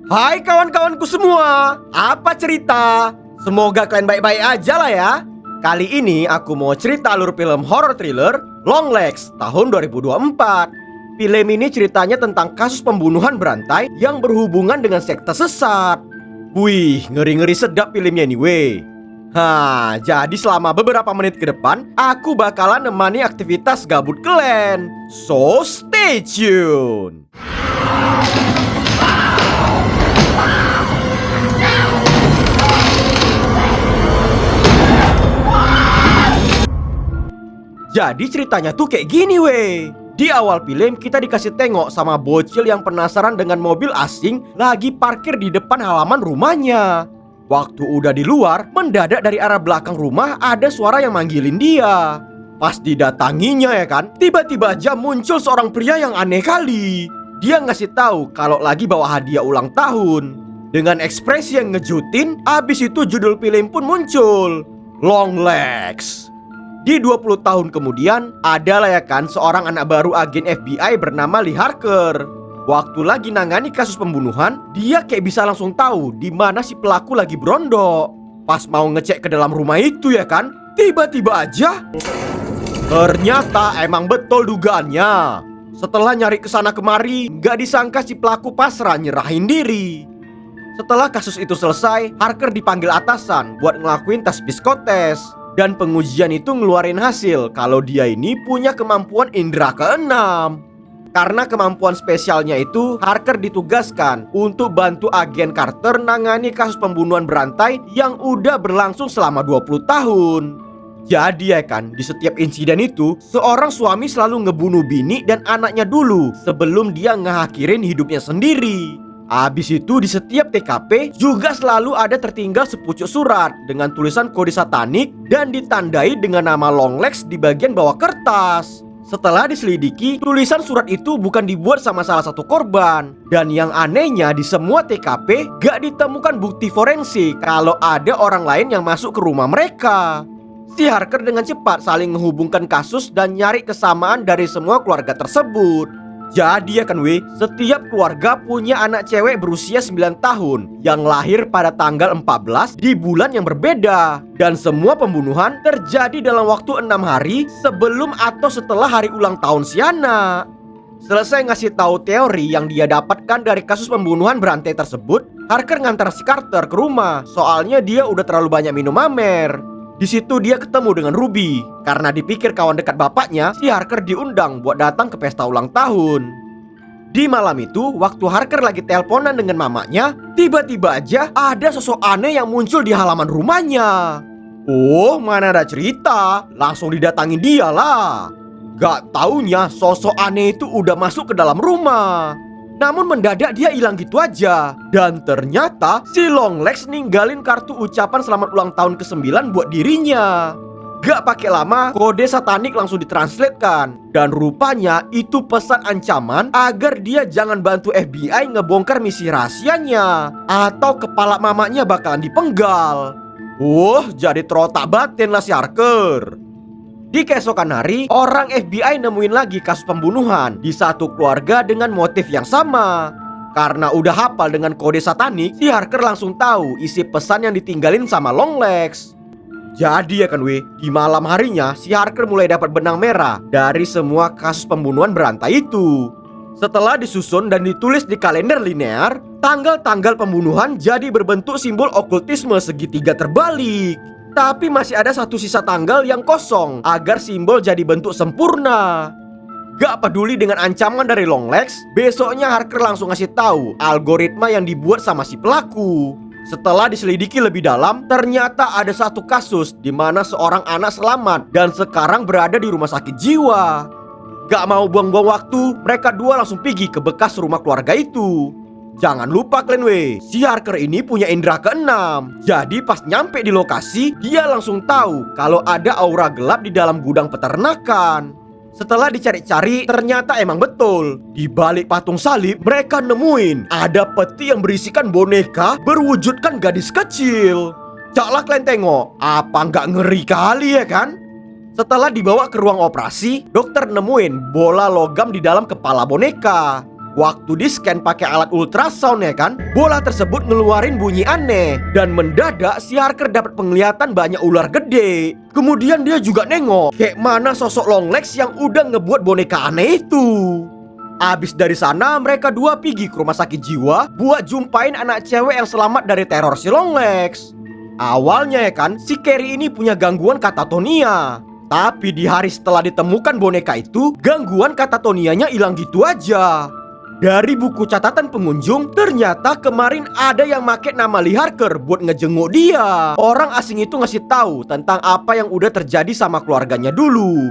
Hai kawan-kawanku semua, apa cerita? Semoga kalian baik-baik aja lah ya. Kali ini aku mau cerita alur film horror thriller Longlegs tahun 2024. Film ini ceritanya tentang kasus pembunuhan berantai yang berhubungan dengan sekte sesat. Wih, ngeri-ngeri sedap filmnya nih weh. Jadi selama beberapa menit ke depan aku bakalan nemani aktivitas gabut kalian. So stay tune. Jadi ceritanya tuh kayak gini weh. Di awal film kita dikasih tengok sama bocil yang penasaran dengan mobil asing lagi parkir di depan halaman rumahnya. Waktu udah di luar, mendadak dari arah belakang rumah ada suara yang manggilin dia. Pas didatanginya ya kan, tiba-tiba aja muncul seorang pria yang aneh kali. Dia ngasih tahu kalau lagi bawa hadiah ulang tahun. Dengan ekspresi yang ngejutin, abis itu judul film pun muncul, Longlegs. Di 20 tahun kemudian, adalah ya kan seorang anak baru agen FBI bernama Lee Harker. Waktu lagi nangani kasus pembunuhan, dia kayak bisa langsung tahu di mana si pelaku lagi berondok. Pas mau ngecek ke dalam rumah itu ya kan, tiba-tiba aja ternyata emang betul dugaannya. Setelah nyari kesana kemari, gak disangka si pelaku pasrah nyerahin diri. Setelah kasus itu selesai, Harker dipanggil atasan buat ngelakuin tes psikotes. Dan pengujian itu ngeluarin hasil kalau dia ini punya kemampuan indera keenam. Karena kemampuan spesialnya itu, Harker ditugaskan untuk bantu agen Carter nangani kasus pembunuhan berantai yang udah berlangsung selama 20 tahun. Jadi ya kan, di setiap insiden itu, seorang suami selalu ngebunuh bini dan anaknya dulu sebelum dia ngehakhirin hidupnya sendiri. Habis itu di setiap TKP juga selalu ada tertinggal sepucuk surat dengan tulisan kode satanik dan ditandai dengan nama Longlegs di bagian bawah kertas. Setelah diselidiki, tulisan surat itu bukan dibuat sama salah satu korban. Dan yang anehnya di semua TKP gak ditemukan bukti forensik kalau ada orang lain yang masuk ke rumah mereka. Si Harker dengan cepat saling menghubungkan kasus dan nyari kesamaan dari semua keluarga tersebut. Jadi ya kan weh, setiap keluarga punya anak cewek berusia 9 tahun yang lahir pada tanggal 14 di bulan yang berbeda. Dan semua pembunuhan terjadi dalam waktu 6 hari sebelum atau setelah hari ulang tahun si anak. Selesai ngasih tahu teori yang dia dapatkan dari kasus pembunuhan berantai tersebut, Harker ngantar si Carter ke rumah. Soalnya dia udah terlalu banyak minum amer. Di situ dia ketemu dengan Ruby. Karena dipikir kawan dekat bapaknya, si Harker diundang buat datang ke pesta ulang tahun. Di malam itu, waktu Harker lagi teleponan dengan mamanya, tiba-tiba aja ada sosok aneh yang muncul di halaman rumahnya. Oh, mana ada cerita, langsung didatangi dia lah. Gak taunya sosok aneh itu udah masuk ke dalam rumah. Namun mendadak dia hilang gitu aja. Dan ternyata si Longlegs ninggalin kartu ucapan selamat ulang tahun ke-9 buat dirinya. Gak pakai lama, kode satanik langsung ditranslatekan. Dan rupanya itu pesan ancaman agar dia jangan bantu FBI ngebongkar misi rahasianya, atau kepala mamanya bakalan dipenggal. Jadi terotak batin lah si Harker. Di keesokan hari, orang FBI nemuin lagi kasus pembunuhan di satu keluarga dengan motif yang sama. Karena udah hafal dengan kode satanik, si Harker langsung tahu isi pesan yang ditinggalin sama Longlegs. Jadi ya kan weh, di malam harinya si Harker mulai dapat benang merah dari semua kasus pembunuhan berantai itu. Setelah disusun dan ditulis di kalender linear, tanggal-tanggal pembunuhan jadi berbentuk simbol okultisme segitiga terbalik. Tapi masih ada satu sisa tanggal yang kosong agar simbol jadi bentuk sempurna. Gak peduli dengan ancaman dari Longlegs, besoknya Harker langsung ngasih tahu algoritma yang dibuat sama si pelaku. Setelah diselidiki lebih dalam, ternyata ada satu kasus di mana seorang anak selamat dan sekarang berada di rumah sakit jiwa. Gak mau buang-buang waktu, mereka dua langsung pergi ke bekas rumah keluarga itu. Jangan lupa kalian weh, si Harker ini punya indera keenam. Jadi pas nyampe di lokasi, dia langsung tahu kalau ada aura gelap di dalam gudang peternakan. Setelah dicari-cari, ternyata emang betul. Di balik patung salib, mereka nemuin ada peti yang berisikan boneka berwujudkan gadis kecil. Caklah kalian tengok, apa nggak ngeri kali ya kan? Setelah dibawa ke ruang operasi, dokter nemuin bola logam di dalam kepala boneka. Waktu di-scan pakai alat ultrasound ya kan, bola tersebut ngeluarin bunyi aneh. Dan mendadak si Harker dapat penglihatan banyak ular gede. Kemudian dia juga nengok kayak mana sosok Longlegs yang udah ngebuat boneka aneh itu. Abis dari sana mereka dua pergi ke rumah sakit jiwa buat jumpain anak cewek yang selamat dari teror si Longlegs. Awalnya ya kan, si Carrie ini punya gangguan katatonia. Tapi di hari setelah ditemukan boneka itu, gangguan katatonianya hilang gitu aja. Dari buku catatan pengunjung, ternyata kemarin ada yang make nama Lee Harker buat ngejenguk dia. Orang asing itu ngasih tahu tentang apa yang udah terjadi sama keluarganya dulu.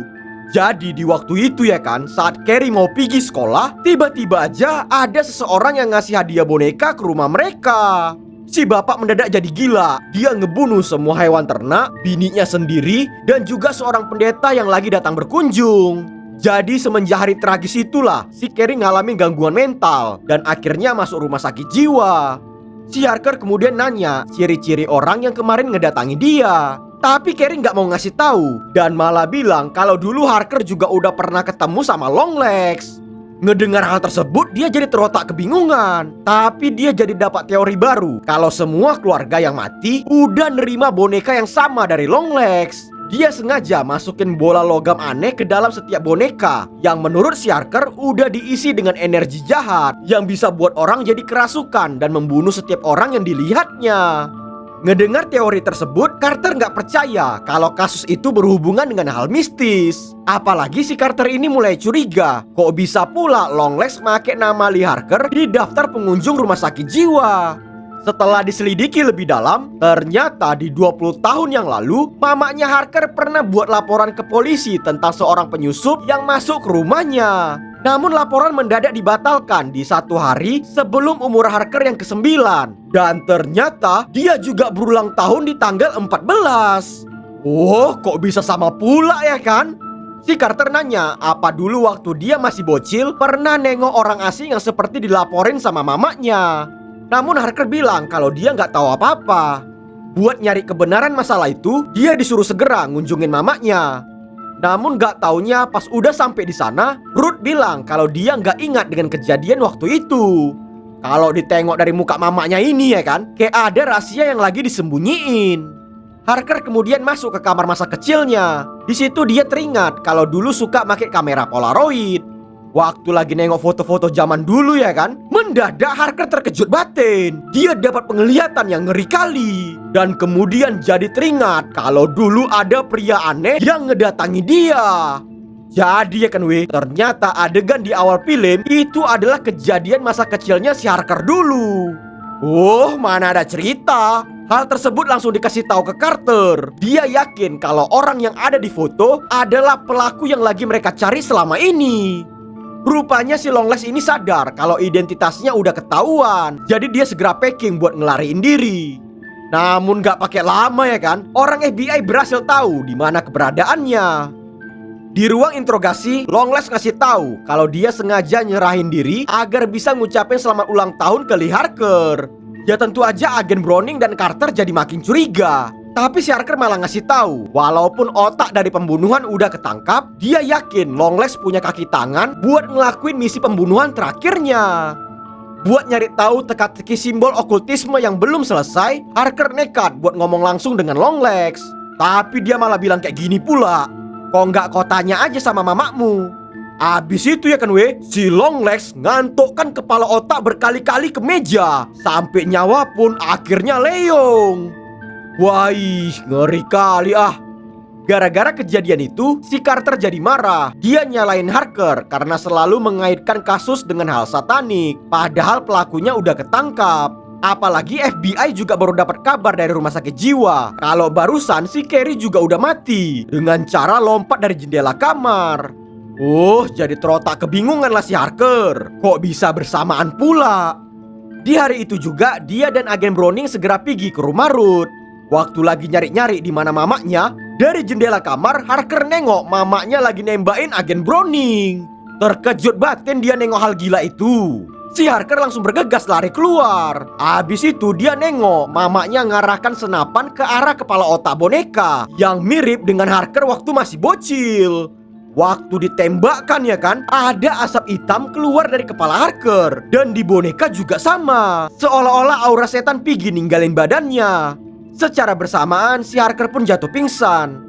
Jadi di waktu itu ya kan, saat Carrie mau pergi sekolah, tiba-tiba aja ada seseorang yang ngasih hadiah boneka ke rumah mereka. Si bapak mendadak jadi gila. Dia ngebunuh semua hewan ternak, bininya sendiri, dan juga seorang pendeta yang lagi datang berkunjung. Jadi semenjak hari tragis itulah si Carrie ngalamin gangguan mental dan akhirnya masuk rumah sakit jiwa. Si Harker kemudian nanya ciri-ciri orang yang kemarin ngedatangi dia. Tapi Carrie nggak mau ngasih tahu dan malah bilang kalau dulu Harker juga udah pernah ketemu sama Longlegs. Ngedengar hal tersebut dia jadi terotak kebingungan. Tapi dia jadi dapat teori baru kalau semua keluarga yang mati udah nerima boneka yang sama dari Longlegs. Dia sengaja masukin bola logam aneh ke dalam setiap boneka yang menurut si Harker udah diisi dengan energi jahat yang bisa buat orang jadi kerasukan dan membunuh setiap orang yang dilihatnya. Ngedengar teori tersebut, Carter nggak percaya kalau kasus itu berhubungan dengan hal mistis. Apalagi si Carter ini mulai curiga, kok bisa pula Longlegs make nama Lee Harker di daftar pengunjung rumah sakit jiwa. Setelah diselidiki lebih dalam, ternyata di 20 tahun yang lalu, mamanya Harker pernah buat laporan ke polisi tentang seorang penyusup yang masuk ke rumahnya. Namun laporan mendadak dibatalkan di satu hari sebelum umur Harker yang ke-9. Dan ternyata dia juga berulang tahun di tanggal 14. Oh, kok bisa sama pula ya kan? Si Carter nanya, apa dulu waktu dia masih bocil pernah nengok orang asing yang seperti dilaporin sama mamanya. Namun Harker bilang kalau dia nggak tahu apa-apa. Buat nyari kebenaran masalah itu, dia disuruh segera ngunjungin mamanya. Namun nggak taunya pas udah sampai di sana, Ruth bilang kalau dia nggak ingat dengan kejadian waktu itu. Kalau ditengok dari muka mamanya ini ya kan, kayak ada rahasia yang lagi disembunyiin. Harker kemudian masuk ke kamar masa kecilnya. Di situ dia teringat kalau dulu suka pakai kamera Polaroid. Waktu lagi nengok foto-foto zaman dulu ya kan, mendadak Harker terkejut batin. Dia dapat penglihatan yang ngeri kali. Dan kemudian jadi teringat kalau dulu ada pria aneh yang ngedatangi dia. Jadi ya kan ternyata adegan di awal film itu adalah kejadian masa kecilnya si Harker dulu. Oh, mana ada cerita. Hal tersebut langsung dikasih tahu ke Carter. Dia yakin kalau orang yang ada di foto adalah pelaku yang lagi mereka cari selama ini. Rupanya si Longlegs ini sadar kalau identitasnya udah ketahuan. Jadi dia segera packing buat ngelariin diri. Namun gak pakai lama ya kan, orang FBI berhasil tahu di mana keberadaannya. Di ruang interogasi, Longlegs ngasih tahu kalau dia sengaja nyerahin diri agar bisa ngucapin selamat ulang tahun ke Lee Harker. Ya tentu aja agen Browning dan Carter jadi makin curiga. Tapi si Harker malah ngasih tahu, walaupun otak dari pembunuhan udah ketangkap, dia yakin Longlegs punya kaki tangan buat ngelakuin misi pembunuhan terakhirnya. Buat nyari tahu teka-teki simbol okultisme yang belum selesai, Harker nekat buat ngomong langsung dengan Longlegs. Tapi dia malah bilang kayak gini pula, kok nggak kau tanya aja sama mamakmu? Abis itu ya kan si Longlegs ngantukkan kepala otak berkali-kali ke meja, sampai nyawa pun akhirnya leyong. Wah, ngeri kali ah. Gara-gara kejadian itu, si Carter jadi marah. Dia nyalain Harker karena selalu mengaitkan kasus dengan hal satanik. Padahal pelakunya udah ketangkap. Apalagi FBI juga baru dapat kabar dari rumah sakit jiwa kalau barusan si Carrie juga udah mati dengan cara lompat dari jendela kamar. Oh, jadi terotak kebingungan lah si Harker. Kok bisa bersamaan pula? Di hari itu juga, dia dan agen Browning segera pergi ke rumah Ruth. Waktu lagi nyari-nyari di mana mamanya, dari jendela kamar Harker nengok mamanya lagi nembakin agen Browning. Terkejut batin dia nengok hal gila itu. Si Harker langsung bergegas lari keluar. Abis itu dia nengok mamanya ngarahkan senapan ke arah kepala otak boneka yang mirip dengan Harker waktu masih bocil. Waktu ditembakkan ya kan, ada asap hitam keluar dari kepala Harker. Dan di boneka juga sama. Seolah-olah aura setan Piggy ninggalin badannya. Secara bersamaan si Harker pun jatuh pingsan.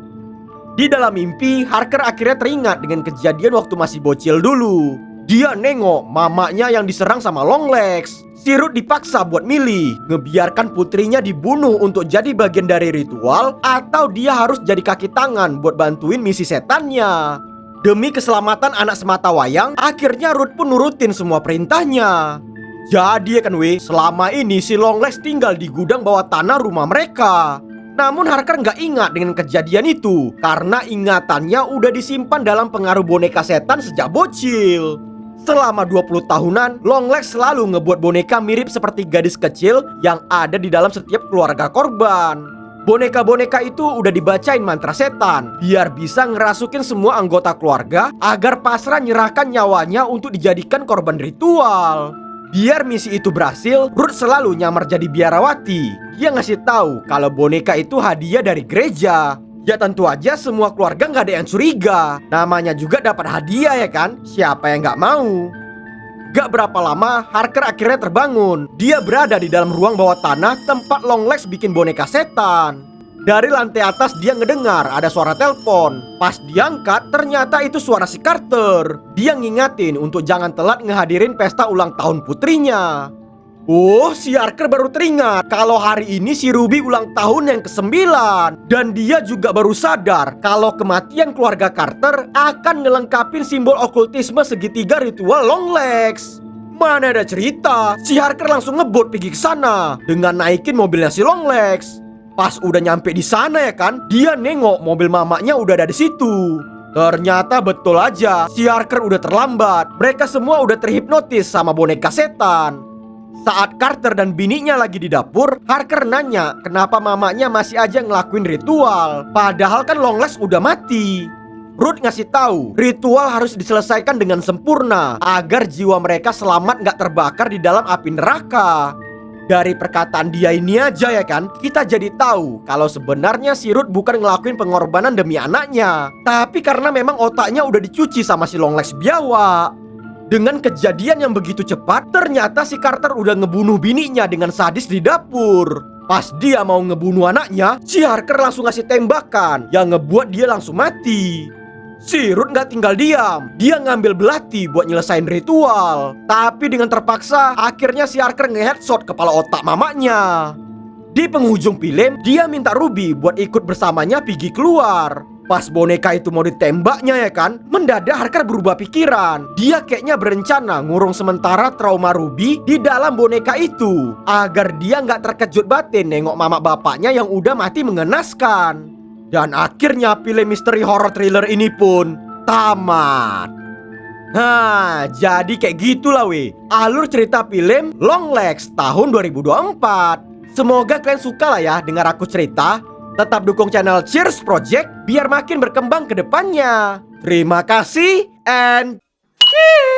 Di dalam mimpi, Harker akhirnya teringat dengan kejadian waktu masih bocil dulu. Dia nengok mamanya yang diserang sama Longlegs. Si Ruth dipaksa buat milih, ngebiarkan putrinya dibunuh untuk jadi bagian dari ritual, atau dia harus jadi kaki tangan buat bantuin misi setannya. Demi keselamatan anak sematawayang, akhirnya Ruth pun nurutin semua perintahnya. Jadi ya kan selama ini si Longlegs tinggal di gudang bawah tanah rumah mereka. Namun Harker nggak ingat dengan kejadian itu, karena ingatannya udah disimpan dalam pengaruh boneka setan sejak bocil. Selama 20 tahunan, Longlegs selalu ngebuat boneka mirip seperti gadis kecil yang ada di dalam setiap keluarga korban. Boneka-boneka itu udah dibacain mantra setan, biar bisa ngerasukin semua anggota keluarga agar pasrah nyerahkan nyawanya untuk dijadikan korban ritual. Biar misi itu berhasil, Ruth selalu nyamar jadi biarawati. Dia ngasih tahu kalau boneka itu hadiah dari gereja. Ya tentu aja semua keluarga nggak ada yang curiga. Namanya juga dapat hadiah ya kan? Siapa yang nggak mau? Gak berapa lama, Harker akhirnya terbangun. Dia berada di dalam ruang bawah tanah tempat Longlegs bikin boneka setan. Dari lantai atas dia ngedengar ada suara telepon. Pas diangkat, ternyata itu suara si Carter. Dia ngingatin untuk jangan telat ngehadirin pesta ulang tahun putrinya. Oh, si Harker baru teringat kalau hari ini si Ruby ulang tahun yang ke-9. Dan dia juga baru sadar kalau kematian keluarga Carter akan ngelengkapin simbol okultisme segitiga ritual Longlegs. Mana ada cerita, si Harker langsung ngebut pergi ke sana dengan naikin mobilnya si Longlegs. Pas udah nyampe di sana ya kan, dia nengok mobil mamanya udah ada di situ. Ternyata betul aja, si Harker udah terlambat. Mereka semua udah terhipnotis sama boneka setan. Saat Carter dan bininya lagi di dapur, Harker nanya kenapa mamanya masih aja ngelakuin ritual, padahal kan Longlegs udah mati. Ruth ngasih tahu ritual harus diselesaikan dengan sempurna agar jiwa mereka selamat gak terbakar di dalam api neraka. Dari perkataan dia ini aja ya kan, kita jadi tahu kalau sebenarnya si Ruth bukan ngelakuin pengorbanan demi anaknya, tapi karena memang otaknya udah dicuci sama si Longlegs biawak. Dengan kejadian yang begitu cepat, ternyata si Carter udah ngebunuh bininya dengan sadis di dapur. Pas dia mau ngebunuh anaknya, si Harker langsung ngasih tembakan yang ngebuat dia langsung mati. Si Ruth gak tinggal diam. Dia ngambil belati buat nyelesain ritual. Tapi dengan terpaksa, akhirnya si Harker nge-headshot kepala otak mamanya. Di penghujung film, dia minta Ruby buat ikut bersamanya pergi keluar. Pas boneka itu mau ditembaknya ya kan, mendadak Harker berubah pikiran. Dia kayaknya berencana ngurung sementara trauma Ruby di dalam boneka itu, agar dia nggak terkejut batin nengok mama bapaknya yang udah mati mengenaskan. Dan akhirnya film misteri horror thriller ini pun tamat. Nah, jadi kayak gitulah alur cerita film Longlegs tahun 2024. Semoga kalian suka lah ya dengar aku cerita. Tetap dukung channel Cheers Project biar makin berkembang ke depannya. Terima kasih and cheers!